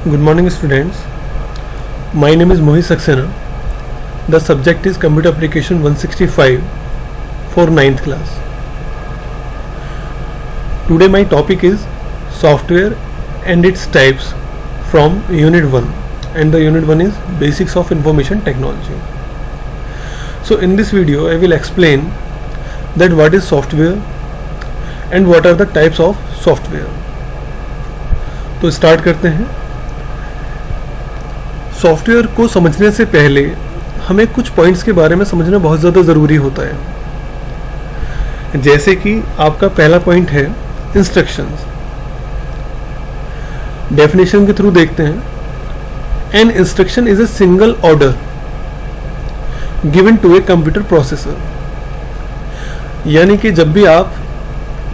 Good morning, students. My name is Mohit Saxena. The subject is Computer Application 165 for 9th class. Today my topic is software and its types from Unit 1, and the Unit 1 is Basics of Information Technology. So in this video I will explain that what is software and what are the types of software. तो start करते हैं. Software को समझने से पहले हमें कुछ points के बारे में समझना बहुत ज़्यादा ज़रूरी होता है. जैसे कि आपका पहला पॉइंट है इंस्ट्रक्शंस. डेफिनेशन के थ्रू देखते हैं. An instruction is a single order given to a computer processor. यानी कि जब भी आप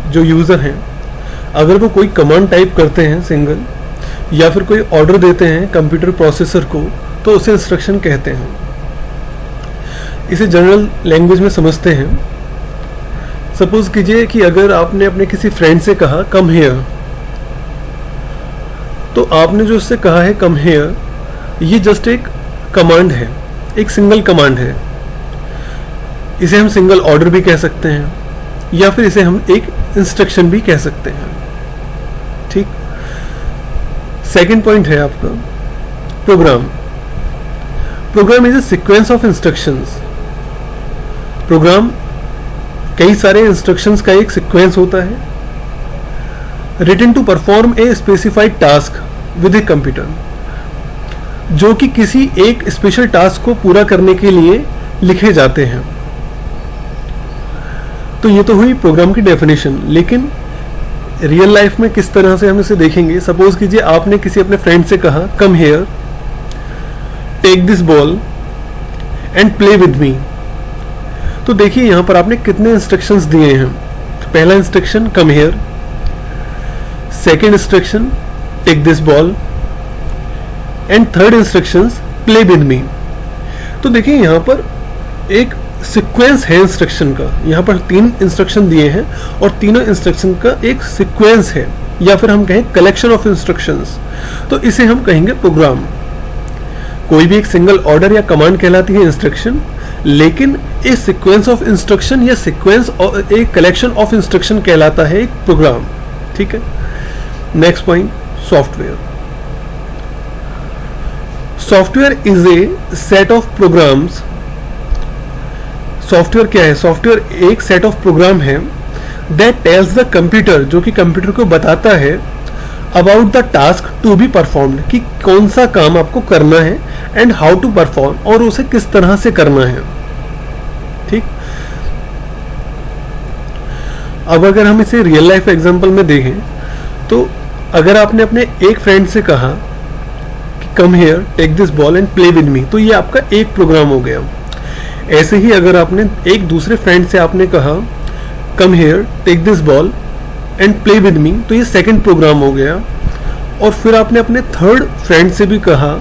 जो यूज़र हैं अगर वो कोई कमांड टाइप करते हैं सिंगल, या फिर कोई ऑर्डर देते हैं कंप्यूटर प्रोसेसर को, तो उसे इंस्ट्रक्शन कहते हैं. इसे जनरल लैंग्वेज में समझते हैं. सपोज कीजिए कि अगर आपने अपने किसी फ्रेंड से कहा कम हियर, तो आपने जो उससे कहा है कम हियर, ये जस्ट एक कमांड है, एक सिंगल कमांड है. इसे हम सिंगल ऑर्डर भी कह सकते हैं, या फिर इसे हम एक इंस्ट्रक्शन भी कह सकते हैं. ठीक. सेकेंड पॉइंट है आपका program. Program is a sequence of instructions. Program कई सारे इंस्ट्रक्शंस का एक सीक्वेंस होता है. Written to perform a specified task with a computer, जो कि किसी एक स्पेशल टास्क को पूरा करने के लिए लिखे जाते हैं. तो ये तो हुई प्रोग्राम की डेफिनेशन. लेकिन रियल लाइफ में किस तरह से हम इसे देखेंगे. सपोज कीजिए आपने किसी अपने फ्रेंड से कहा come here, take this ball and play with me. तो देखिए यहां पर आपने कितने इंस्ट्रक्शंस दिए हैं. पहला instruction come here, second instruction take this ball, and third instructions play with me. तो देखिए यहां पर एक सीक्वेंस है इंस्ट्रक्शन का. यहाँ पर 3 इंस्ट्रक्शन दिए हैं और तीनों इंस्ट्रक्शन का एक सीक्वेंस है, या फिर हम कहें कलेक्शन ऑफ इंस्ट्रक्शंस. तो इसे हम कहेंगे प्रोग्राम. कोई भी एक सिंगल ऑर्डर या कमांड कहलाती है इंस्ट्रक्शन, लेकिन एक सीक्वेंस ऑफ इंस्ट्रक्शन या सीक्वेंस एक कलेक्शन ऑफ इंस्ट्रक्शन कहलाता है एक प्रोग्राम. ठीक है. Next point software. Software is a set of programs. Software क्या है. सॉफ्टवेयर एक सेट ऑफ प्रोग्राम है दैट टेल्स द कंप्यूटर, जो कि कंप्यूटर को बताता है about the task to be performed, कि कौन सा काम आपको करना है, एंड हाउ टू परफॉर्म, और उसे किस तरह से करना है. ठीक. अब अगर हम इसे रियल लाइफ एग्जांपल में देखें, तो अगर आपने अपने एक फ्रेंड से कहा कि come here take this ball and play with me, तो ये आपका एक प्रोग्राम हो गया. ऐसे ही अगर आपने एक दूसरे फ्रेंड से आपने कहा come here take this ball and play with me, तो ये सेकंड प्रोग्राम हो गया. और फिर आपने अपने थर्ड फ्रेंड से भी कहा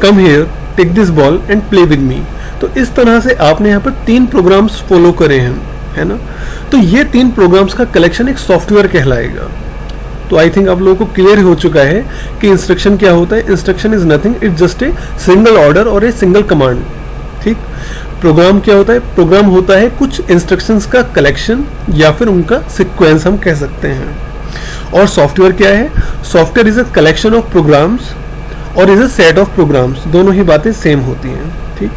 come here take this ball and play with me. तो इस तरह से आपने यहाँ पर 3 प्रोग्राम्स फॉलो करे हैं, है ना. तो ये 3 प्रोग्राम्स का कलेक्शन एक सॉफ्टवेयर कहलाएगा. तो आई थिंक आप लोगों को क्लियर हो चुका है कि इंस्ट्रक्शन क्या होता है. Instruction is nothing, it's just a single order और ए सिंगल कमांड. ठीक. प्रोग्राम क्या होता है. प्रोग्राम होता है कुछ इंस्ट्रक्शंस का कलेक्शन, या फिर उनका सीक्वेंस हम कह सकते हैं. और सॉफ्टवेयर क्या है. Software is a collection of programs और is a set of programs. दोनों ही बातें सेम होती हैं. ठीक.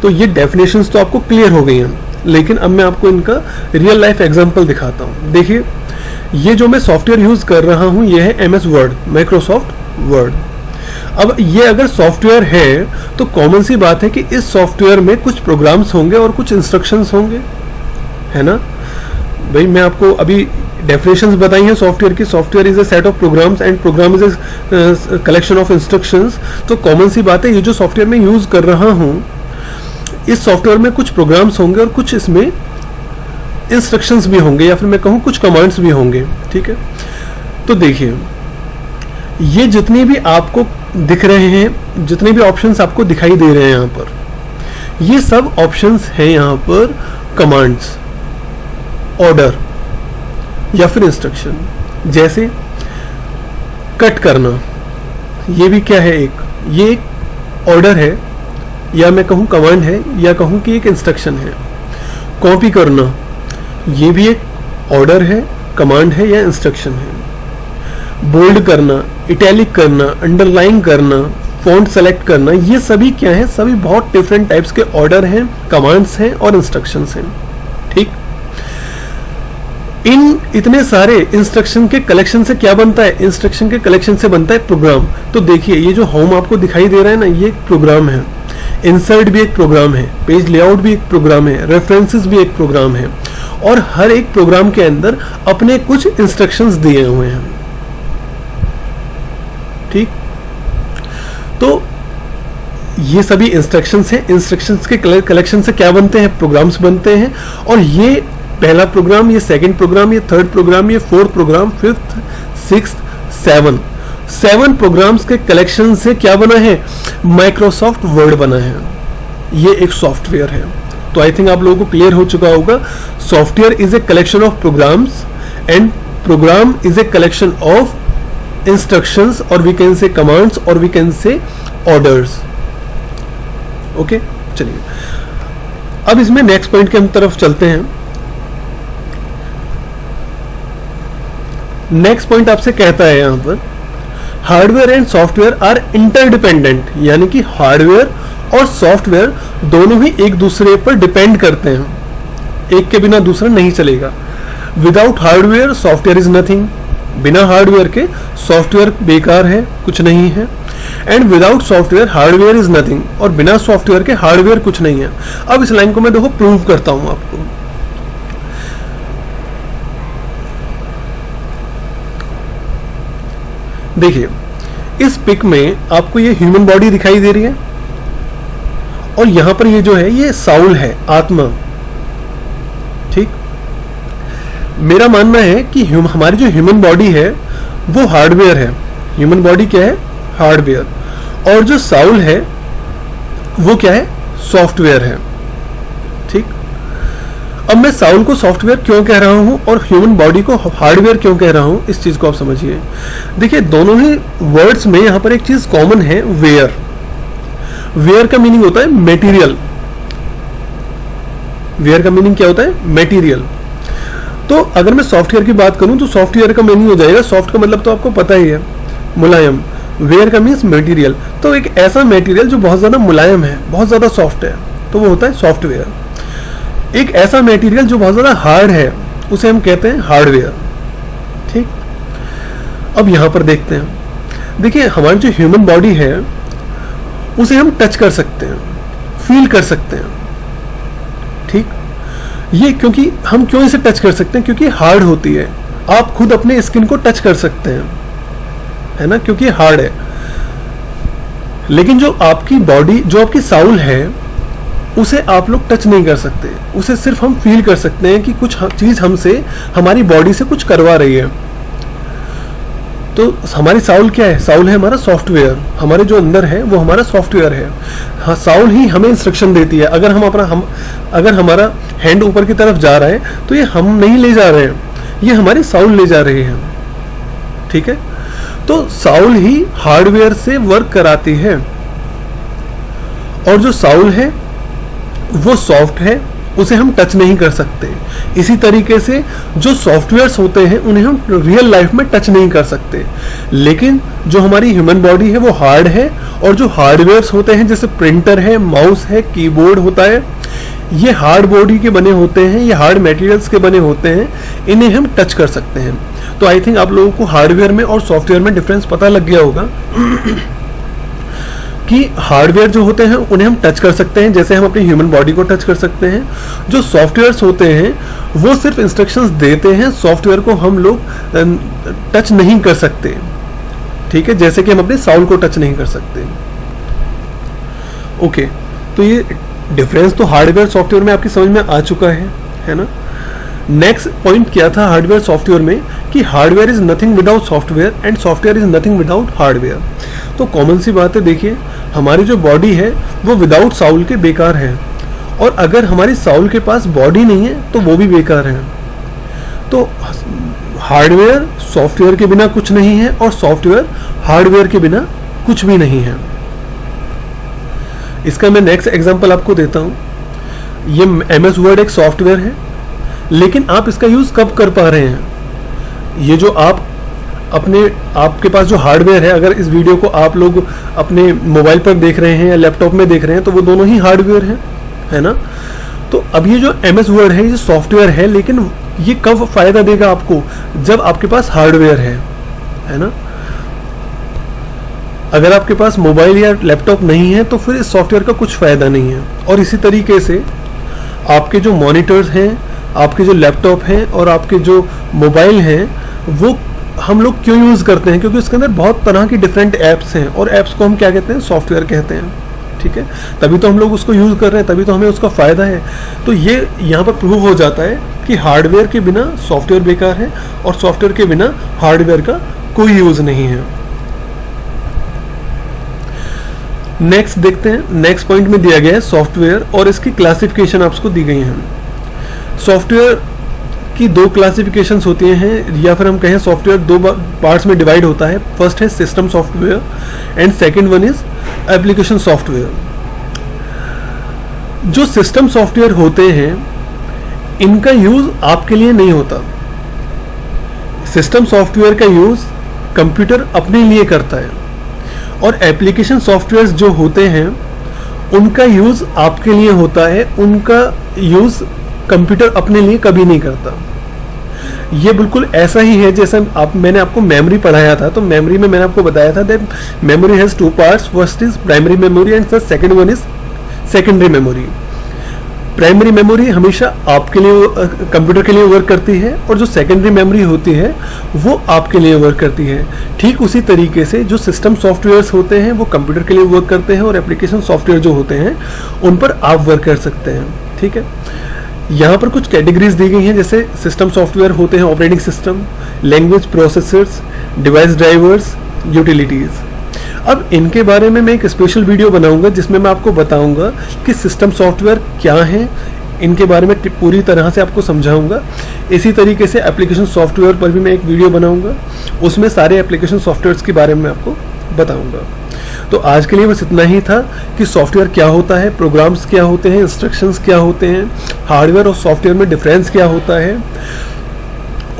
तो ये डेफिनेशंस तो आपको क्लियर हो गई हैं, लेकिन अब मैं आपको इनका रियल लाइफ एग्जांपल दिखाता हूँ. देखिए ये जो मैं सॉफ्टवेयर यूज कर रहा हूँ, ये है MS वर्ड, माइक्रोसॉफ्ट वर्ड. अब ये अगर सॉफ्टवेयर है तो कॉमन सी बात है कि इस सॉफ्टवेयर में कुछ प्रोग्राम्स होंगे और कुछ इंस्ट्रक्शंस होंगे, है ना भाई. मैं आपको अभी डेफिनेशंस बताई हैं सॉफ्टवेयर की. Software is a set of programs and program is a collection of instructions. तो कॉमन सी बात है, ये जो सॉफ्टवेयर मैं यूज कर रहा हूँ, इस सॉफ्टवेयर में कुछ प्रोग्राम्स होंगे और कुछ इसमें इंस्ट्रक्शंस भी होंगे, या फिर मैं कहूँ कुछ कमांड्स भी होंगे. ठीक है. तो देखिए ये जितनी भी आपको दिख रहे हैं, जितने भी ऑप्शंस आपको दिखाई दे रहे हैं यहाँ पर, ये सब ऑप्शंस हैं यहाँ पर कमांड्स, ऑर्डर या फिर इंस्ट्रक्शन. जैसे कट करना, ये भी क्या है, ये एक ऑर्डर है, या मैं कहूँ कमांड है, या कहूँ कि एक इंस्ट्रक्शन है। कॉपी करना ये भी एक ऑर्डर है, कमांड है या इंस्ट्रक्शन है। बोल्ड करना, इटैलिक करना, अंडरलाइन करना, फॉन्ट सेलेक्ट करना, ये सभी क्या है, सभी बहुत डिफरेंट टाइप्स के ऑर्डर हैं, कमांड्स हैं और इंस्ट्रक्शंस हैं। ठीक, इन इतने सारे इंस्ट्रक्शन के कलेक्शन से क्या बनता है, इंस्ट्रक्शन के कलेक्शन से बनता है प्रोग्राम। तो देखिए ये जो होम आपको दिखाई दे रहा है ना, ये एक प्रोग्राम है। इंसर्ट भी एक प्रोग्राम है, पेज लेआउट भी एक प्रोग्राम है, रेफरेंसेस भी एक प्रोग्राम है, और हर एक प्रोग्राम के अंदर अपने कुछ इंस्ट्रक्शंस दिए हुए हैं। ठीक, तो ये सभी इंस्ट्रक्शंस हैं। इंस्ट्रक्शंस के कलेक्शन से क्या बनते हैं, प्रोग्राम्स बनते हैं। और ये पहला प्रोग्राम, ये सेकंड प्रोग्राम, ये थर्ड प्रोग्राम, ये fourth program, fifth, sixth, seven programs के कलेक्शन से क्या बना है, माइक्रोसॉफ्ट वर्ड बना है। ये एक सॉफ्टवेयर है। तो आई थिंक आप लोगों को क्लियर हो चुका होगा, software is a collection of programs and program is a collection of instructions, और वी कैन से कमांड्स, और we can say orders. Okay, चलिए अब इसमें नेक्स्ट पॉइंट के हम तरफ चलते हैं। नेक्स्ट पॉइंट आपसे कहता है यहां पर, hardware and software are interdependent, यानी कि हार्डवेयर और सॉफ्टवेयर दोनों ही एक दूसरे पर डिपेंड करते हैं, एक के बिना दूसरा नहीं चलेगा। Without hardware software is nothing, बिना हार्डवेयर के सॉफ्टवेयर बेकार है, कुछ नहीं है। And without software hardware is nothing, और बिना सॉफ्टवेयर के हार्डवेयर कुछ नहीं है। अब इस लाइन को मैं देखो प्रूव करता हूं आपको। देखिए इस पिक में आपको ये ह्यूमन बॉडी दिखाई दे रही है, और यहां पर ये जो है ये साउल है, आत्मा। ठीक, मेरा मानना है कि हमारी जो ह्यूमन बॉडी है वो हार्डवेयर है। ह्यूमन बॉडी क्या है, हार्डवेयर, और जो साउल है वो क्या है, सॉफ्टवेयर है। ठीक, अब मैं साउल को सॉफ्टवेयर क्यों कह रहा हूं और ह्यूमन बॉडी को हार्डवेयर क्यों कह रहा हूं, इस चीज को आप समझिए। देखिए दोनों ही वर्ड्स में यहां पर एक चीज कॉमन है, वेयर। वेयर का मीनिंग होता है मटेरियल। वेयर का मीनिंग क्या होता है, मटेरियल। तो अगर मैं सॉफ्टवेयर की बात करूं तो सॉफ्टवेयर का मीनिंग हो जाएगा, सॉफ्ट का मतलब तो आपको पता ही है, मुलायम। वेयर का मीन्स मटेरियल, तो एक ऐसा मटेरियल जो बहुत ज्यादा मुलायम है, बहुत ज्यादा सॉफ्ट है, तो वो होता है सॉफ्टवेयर। एक ऐसा मटेरियल जो बहुत ज्यादा हार्ड है, उसे हम कहते हैं हार्डवेयर। ठीक, अब यहां पर देखते हैं, देखिए हमारी जो ह्यूमन बॉडी है उसे हम टच कर सकते हैं, फील कर सकते हैं। ठीक, ये क्योंकि हम क्यों इसे टच कर सकते हैं, क्योंकि हार्ड होती है। आप खुद अपने स्किन को टच कर सकते हैं, है ना, क्योंकि हार्ड है। लेकिन जो आपकी बॉडी, जो आपकी साउल है, उसे आप लोग टच नहीं कर सकते, उसे सिर्फ हम फील कर सकते हैं कि कुछ चीज हमसे, हमारी बॉडी से कुछ करवा रही है। तो हमारी साउल क्या है, साउल है हमारा सॉफ्टवेयर, हमारे जो अंदर है वो हमारा सॉफ्टवेयर है। हाँ, साउल ही हमें इंस्ट्रक्शन देती है। अगर अगर हमारा हैंड ऊपर की तरफ जा रहा है तो ये हम नहीं ले जा रहे हैं, ये हमारी साउल ले जा रही है। ठीक है, तो साउल ही हार्डवेयर से वर्क कराती है, और जो साउल है वो सॉफ्ट है, उसे हम टच नहीं कर सकते। इसी तरीके से जो सॉफ्टवेयर्स होते हैं उन्हें हम रियल लाइफ में टच नहीं कर सकते। लेकिन जो हमारी ह्यूमन बॉडी है वो हार्ड है, और जो हार्डवेयर्स होते हैं जैसे प्रिंटर है, माउस है, कीबोर्ड होता है, ये हार्ड बॉडी के बने होते हैं, ये हार्ड मटेरियल्स के बने होते हैं, इन्हें हम टच कर सकते हैं। तो आई थिंक आप लोगों को हार्डवेयर में और सॉफ्टवेयर में डिफरेंस पता लग गया होगा कि हार्डवेयर जो होते हैं उन्हें हम टच कर सकते हैं, जैसे हम अपनी ह्यूमन बॉडी को टच कर सकते हैं। जो सॉफ्टवेयर्स होते हैं वो सिर्फ इंस्ट्रक्शंस देते हैं, सॉफ्टवेयर को हम लोग टच नहीं कर सकते। ठीक है, जैसे कि हम अपने साउल को टच नहीं कर सकते। ओके, तो ये डिफरेंस तो हार्डवेयर सॉफ्टवेयर में आपकी समझ में आ चुका है ना। नेक्स्ट पॉइंट क्या था हार्डवेयर सॉफ्टवेयर में, कि hardware is nothing without software and software is nothing without hardware. तो कॉमन सी बात है, देखिए हमारी जो बॉडी है वो विदाउट साउल के बेकार है, और अगर हमारी साउल के पास बॉडी नहीं है तो वो भी बेकार है। तो हार्डवेयर सॉफ्टवेयर के बिना कुछ नहीं है, और सॉफ्टवेयर हार्डवेयर के बिना कुछ भी नहीं है। इसका मैं नेक्स्ट एग्जांपल आपको देता हूं। ये MS वर्ड एक सॉफ्टवेयर है, लेकिन आप इसका यूज कब कर पा रहे हैं? ये जो आपके पास जो हार्डवेयर है, अगर इस वीडियो को आप लोग अपने मोबाइल पर देख रहे हैं या लैपटॉप में देख रहे हैं तो वो दोनों ही हार्डवेयर हैं, है ना। तो अब ये जो MS वर्ड है ये सॉफ्टवेयर है, लेकिन ये कब फायदा देगा आपको? जब आपके पास हार्डवेयर है ना। अगर आपके पास मोबाइल या लैपटॉप नहीं है तो फिर इस सॉफ्टवेयर का कुछ फायदा नहीं है। और इसी तरीके से आपके जो मॉनिटर्स हैं, आपके जो लैपटॉप हैं और आपके जो मोबाइल हैं, वो हम लोग क्यों यूज़ करते हैं? क्योंकि उसके अंदर बहुत तरह की डिफरेंट ऐप्स हैं, और ऐप्स को हम क्या कहते हैं? सॉफ्टवेयर कहते हैं, ठीक है। तभी तो हम लोग उसको यूज़ कर रहे हैं, तभी तो हमें उसका फ़ायदा है। तो ये यहाँ पर प्रूव हो जाता है कि हार्डवेयर के बिना सॉफ्टवेयर बेकार है, और सॉफ्टवेयर के बिना हार्डवेयर का कोई यूज़ नहीं है। नेक्स्ट देखते हैं, नेक्स्ट पॉइंट में दिया गया है सॉफ्टवेयर और इसकी क्लासिफिकेशन आपको दी गई है। सॉफ्टवेयर की दो क्लासिफिकेशंस होती हैं, या फिर हम कहें सॉफ्टवेयर दो पार्ट्स में डिवाइड होता है। फर्स्ट है system software and second one is application software. जो सिस्टम सॉफ्टवेयर होते हैं इनका यूज आपके लिए नहीं होता। सिस्टम सॉफ्टवेयर का यूज कंप्यूटर अपने लिए करता है, और एप्लीकेशन सॉफ्टवेयर जो होते हैं उनका यूज आपके लिए होता है, उनका यूज कंप्यूटर अपने लिए कभी नहीं करता। ये बिल्कुल ऐसा ही है जैसे मैंने आपको मेमोरी पढ़ाया था। तो मेमोरी में मैंने आपको बताया था that memory has two parts, first is primary memory and the second one is secondary memory. Primary memory हमेशा आपके लिए, कंप्यूटर के लिए वर्क करती है, और जो सेकेंडरी मेमोरी होती है वो आपके लिए वर्क करती है। ठीक उसी तरीके से जो सिस्टम सॉफ्टवेयर्स होते हैं वो कंप्यूटर के लिए वर्क करते हैं, और एप्लीकेशन सॉफ्टवेयर जो होते हैं उन पर आप वर्क कर सकते हैं, ठीक है। यहाँ पर कुछ कैटेगरीज दी गई हैं, जैसे सिस्टम सॉफ्टवेयर होते हैं operating system, language processors, device drivers, utilities. अब इनके बारे में मैं एक स्पेशल वीडियो बनाऊंगा जिसमें मैं आपको बताऊंगा कि सिस्टम सॉफ्टवेयर क्या है, इनके बारे में पूरी तरह से आपको समझाऊंगा। इसी तरीके से एप्लीकेशन सॉफ्टवेयर पर भी मैं एक वीडियो बनाऊंगा, उसमें सारे एप्लीकेशन सॉफ्टवेयर्स के बारे में आपको बताऊंगा। तो आज के लिए बस इतना ही था कि सॉफ्टवेयर क्या होता है, प्रोग्राम्स क्या होते हैं, इंस्ट्रक्शंस क्या होते हैं, हार्डवेयर और सॉफ्टवेयर में डिफरेंस क्या होता है,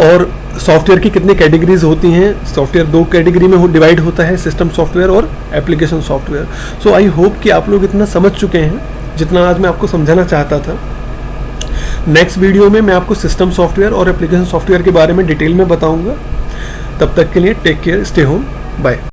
और सॉफ्टवेयर की कितनी कैटेगरीज होती हैं। सॉफ्टवेयर दो कैटेगरी में डिवाइड होता है, सिस्टम सॉफ्टवेयर और application software. So I hope कि आप लोग इतना समझ चुके हैं जितना आज मैं आपको समझाना चाहता था। नेक्स्ट वीडियो में मैं आपको सिस्टम सॉफ्टवेयर और एप्लीकेशन सॉफ्टवेयर के बारे में डिटेल में बताऊंगा। तब तक के लिए take care, stay home, bye.